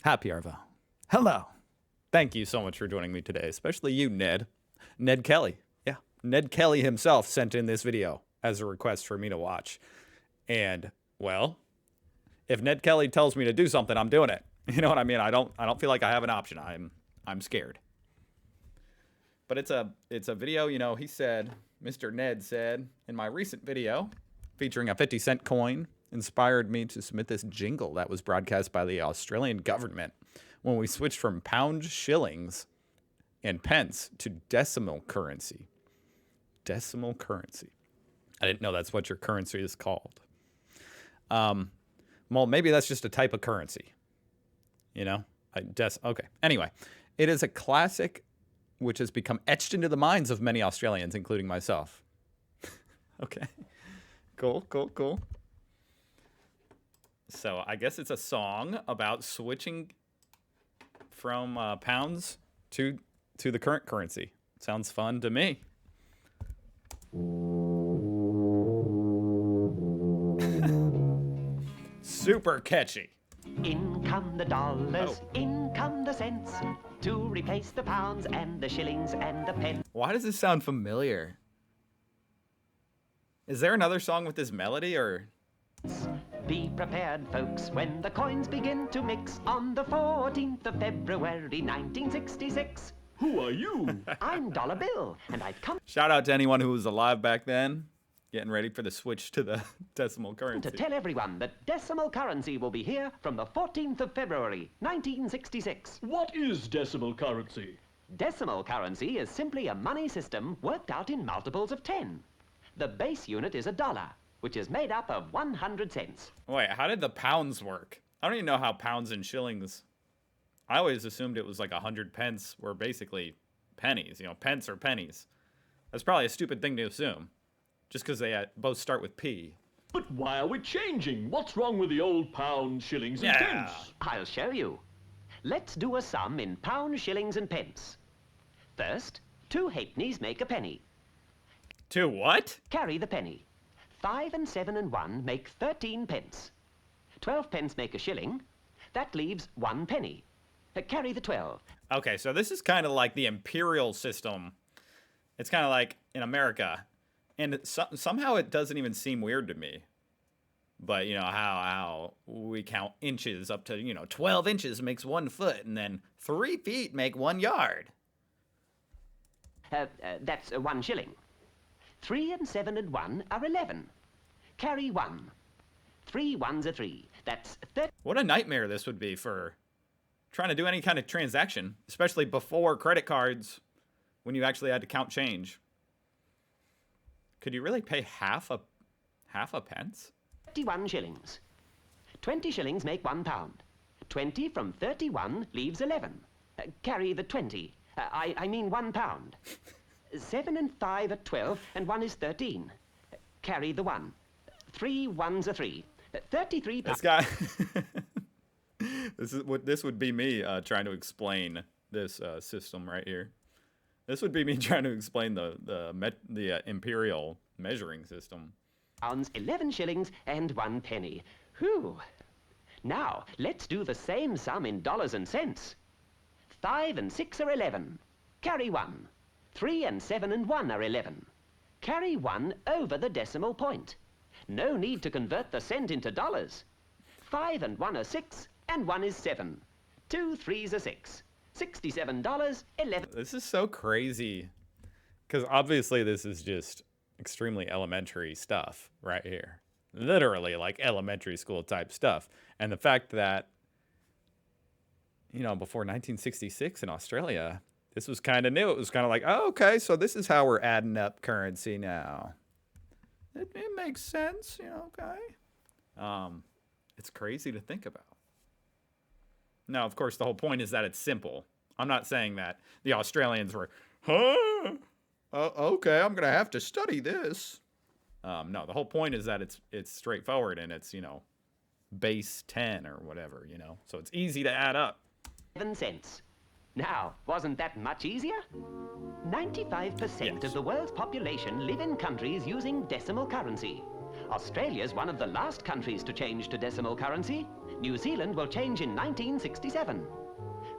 Happy Arvo. Hello. Thank you so much for joining me today, especially you, Ned. Ned Kelly. Yeah, Ned Kelly himself sent in this video as a request for me to watch. And, well, if Ned Kelly tells me to do something, I'm doing it. You know what I mean? I don't feel like I have an option. I'm scared. But it's a video, you know, he said, Mr. Ned said, in my recent video featuring a 50-cent coin, inspired me to submit this jingle that was broadcast by the Australian government when we switched from pound shillings and pence to decimal currency. Decimal currency. I didn't know that's what your currency is called. Well, maybe that's just a type of currency. You know? Okay. Anyway, it is a classic which has become etched into the minds of many Australians, including myself. Okay. Cool. So I guess it's a song about switching from pounds to the current currency. Sounds fun to me. Super catchy. In come the dollars, in come the cents, to replace the pounds and the shillings and the pence. Why does this sound familiar? Is there another song with this melody, or? Be prepared, folks, when the coins begin to mix on the 14th of February, 1966. Who are you? I'm Dollar Bill, and I've come Shout out to anyone who was alive back then, getting ready for the switch to the decimal to currency. tell everyone that decimal currency will be here from the 14th of February, 1966. What is decimal currency? Decimal currency is simply a money system worked out in multiples of 10. The base unit is $1, which is made up of 100 cents. Wait, how did the pounds work? I don't even know how pounds and shillings. I always assumed it was like 100 pence were basically pennies. You know, pence or pennies. That's probably a stupid thing to assume. Just because they both start with P. But why are we changing? What's wrong with the old pound, shillings, and pence? I'll show you. Let's do a sum in pounds, shillings, and pence. First, 2 halfpennies make a penny. 2 what? Carry the penny. 5 and 7 and 1 make 13 pence. 12 pence make a shilling. That leaves 1 penny. Carry the 12. Okay, so this is kind of like the imperial system. It's kind of like in America. And somehow it doesn't even seem weird to me. But, you know, how we count inches up to, 12 inches makes 1 foot. And then 3 feet make 1 yard. That's 1 shilling. 3 and 7 and 1 are 11. Carry 1. 3 ones are 3. That's 30. What a nightmare this would be for trying to do any kind of transaction, especially before credit cards, when you actually had to count change. Could you really pay half a pence? 31 shillings. 20 shillings make 1 pound. 20 from 31 leaves 11. Carry the 20. I mean 1 pound. 7 and 5 are 12, and 1 is 13. Carry the 1. 3 ones are 3. 33 pounds. This guy. This would be me trying to explain this system right here. This would be me trying to explain the imperial measuring system. Pounds, 11 shillings, and 1 penny. Whew. Now, let's do the same sum in dollars and cents. 5 and 6 are 11. Carry 1. 3 and 7 and 1 are 11. Carry 1 over the decimal point. No need to convert the cent into dollars. 5 and 1 are 6, and 1 is 7. 2 3s are 6. $67, 11. This is so crazy. Because obviously this is just extremely elementary stuff right here. Literally like elementary school type stuff. And the fact that, before 1966 in Australia, this was kind of new. It was kind of like, oh, okay, so this is how we're adding up currency now. It makes sense, okay. It's crazy to think about. Now, of course, the whole point is that it's simple. I'm not saying that the Australians were, okay, I'm going to have to study this. No, the whole point is that it's straightforward and it's, base 10 or whatever, So it's easy to add up. 7 cents. Now, wasn't that much easier? 95% of the world's population live in countries using decimal currency. Australia's one of the last countries to change to decimal currency. New Zealand will change in 1967.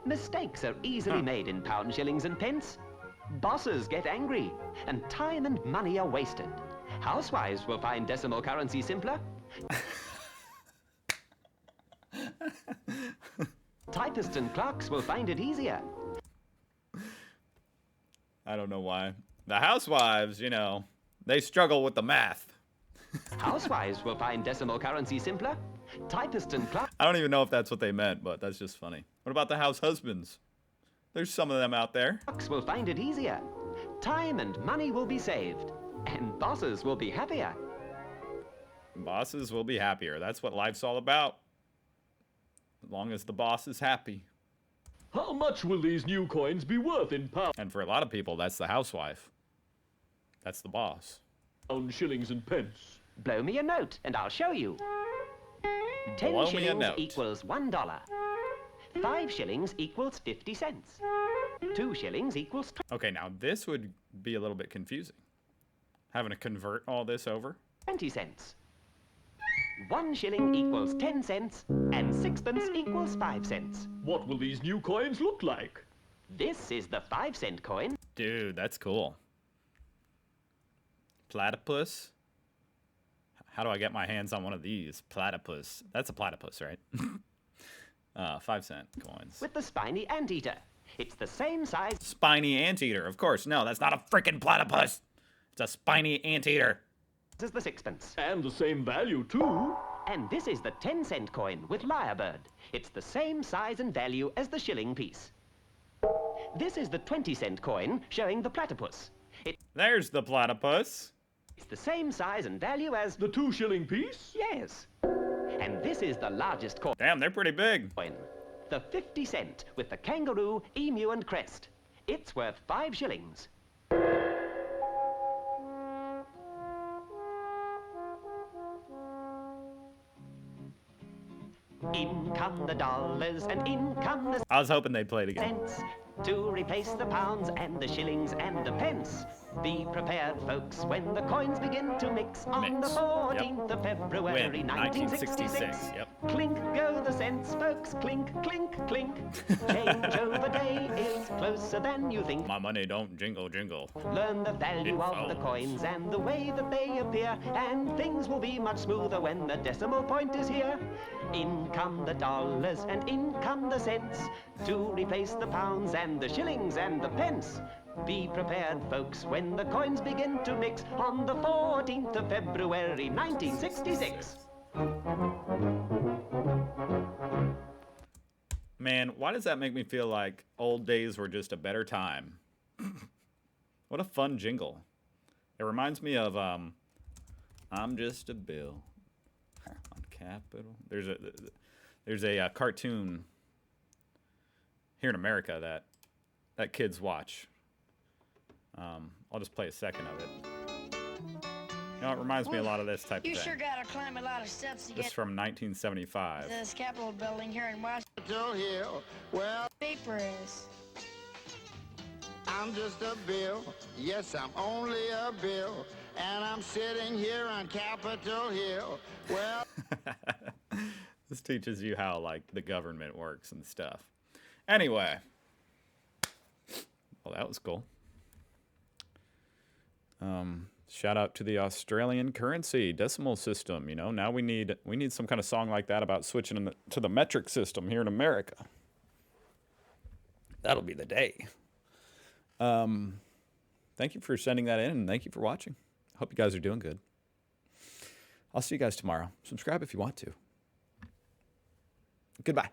Mistakes are easily made in pounds, shillings and pence. Bosses get angry, and time and money are wasted. Housewives will find decimal currency simpler. Typists and clerks will find it easier. I don't know why. The housewives, you know, they struggle with the math. Housewives will find decimal currency simpler. Typists and clerks I don't even know if that's what they meant, but that's just funny. What about the house husbands? There's some of them out there. will find it easier. Time and money will be saved. And bosses will be happier. Bosses will be happier. That's what life's all about. As long as the boss is happy. How much will these new coins be worth in And for a lot of people, that's the housewife. That's the boss. pounds, shillings and pence? Blow me a note and I'll show you. 10 Blow me a shillings note. equals $1. 5 shillings equals 50 cents. 2 shillings equals Okay, now this would be a little bit confusing. Having to convert all this over. 20 cents. 1 shilling equals 10 cents, and sixpence equals 5 cents. What will these new coins look like? This is the 5-cent coin. Dude, that's cool. Platypus. How do I get my hands on one of these? Platypus. That's a platypus, right? 5-cent coins. With the spiny anteater. It's the same size Spiny anteater, of course. No, that's not a freaking platypus. It's a spiny anteater. as the sixpence. And the same value, too. And this is the 10-cent coin with lyrebird. It's the same size and value as the shilling piece. This is the 20-cent coin showing the platypus. There's the platypus. It's the same size and value as... The 2 shilling piece? Yes. And this is the largest coin. Damn, they're pretty big. The 50-cent with the kangaroo, emu and crest. It's worth 5 shillings. In come the dollars and in come the I was hoping they'd play it again. cents to replace the pounds and the shillings and the pence. Be prepared, folks, when the coins begin to mix on the Mix. 14th of February, When? 1966. Yep. Clink go the cents, folks, clink, clink, clink. Change over day is closer than you think. My money don't jingle jingle. Learn the value It of the folds. coins and the way that they appear, and things will be much smoother when the decimal point is here. In come the dollars and in come the cents to replace the pounds and the shillings and the pence. Be prepared, folks, when the coins begin to mix on the 14th of February, 1966. Man, why does that make me feel like old days were just a better time? What a fun jingle. It reminds me of I'm just a bill on Capitol. There's a cartoon here in America that kids watch. I'll just play a second of it. You know, it reminds me a lot of this type You of sure thing. gotta climb a lot of steps to This is get from 1975. to this Capitol building here in Washington. Capitol Hill. Well, Paper is. I'm just a bill. Yes, I'm only a bill. And I'm sitting here on Capitol Hill. Well, This teaches you how, like, the government works and stuff. Anyway. Well, that was cool. Shout out to the Australian currency decimal system. You know, now we need some kind of song like that about switching to the metric system here in America. That'll be the day. Thank you for sending that in, and thank you for watching. Hope you guys are doing good. I'll see you guys tomorrow. Subscribe if you want to. Goodbye.